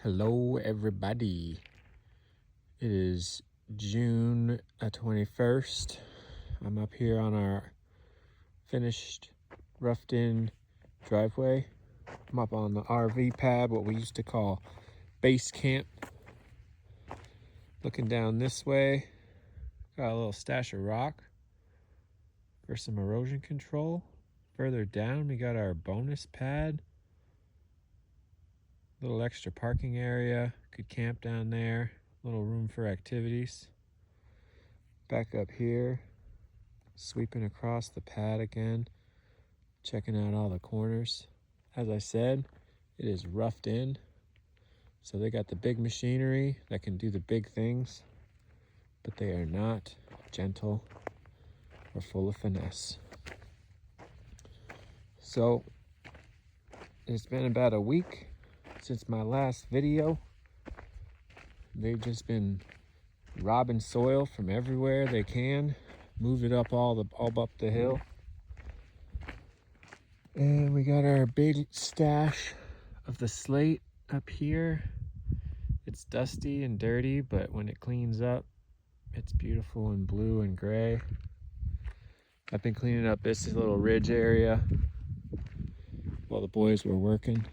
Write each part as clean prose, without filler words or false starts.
Hello everybody. It is June 21st. I'm up here on our finished roughed in driveway. I'm up on the RV pad, what we used to call base camp. Looking down this way, got a little stash of rock for some erosion control. Further down we got our bonus pad. Little extra parking area, could camp down there, little room for activities. Back up here, sweeping across the pad again, checking out all the corners. As I said, it is roughed in, so they got the big machinery that can do the big things, but they are not gentle or full of finesse. So it's been about a week since my last video. They've just been robbing soil from everywhere they can, move it up all up the hill. And we got our big stash of the slate up here. It's dusty and dirty, but when it cleans up, it's beautiful and blue and gray. I've been cleaning up this little ridge area while the boys were working.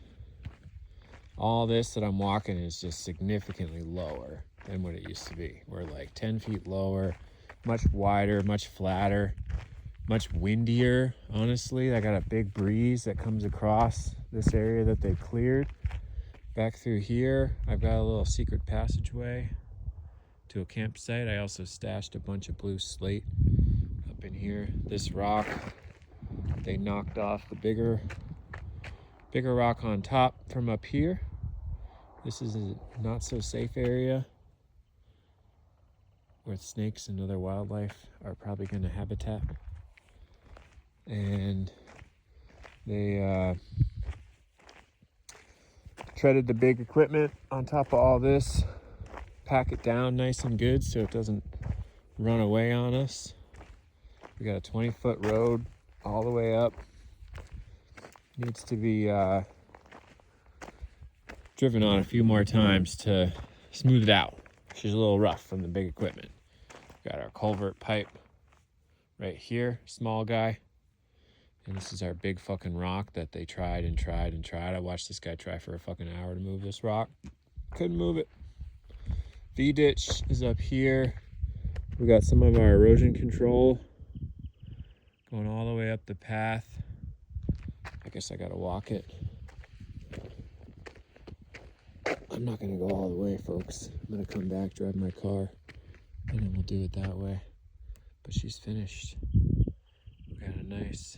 All this that I'm walking is just significantly lower than what it used to be. We're like 10 feet lower, much wider, much flatter, much windier, honestly. I got a big breeze that comes across this area that they cleared. Back through here, I've got a little secret passageway to a campsite. I also stashed a bunch of blue slate up in here. This rock, they knocked off the bigger rock on top from up here. This is a not so safe area where snakes and other wildlife are probably going to habitat. And they treaded the big equipment on top of all this, pack it down nice and good so it doesn't run away on us. We got a 20-foot road all the way up. Needs to be driven on a few more times to smooth it out. She's a little rough from the big equipment. Got our culvert pipe right here, small guy. And this is our big fucking rock that they tried and tried and tried. I watched this guy try for a fucking hour to move this rock. Couldn't move it. V-ditch is up here. We got some of our erosion control going all the way up the path. I guess I gotta walk it. I'm not gonna go all the way, folks. I'm gonna come back, drive my car, and then we'll do it that way. But she's finished. We got a nice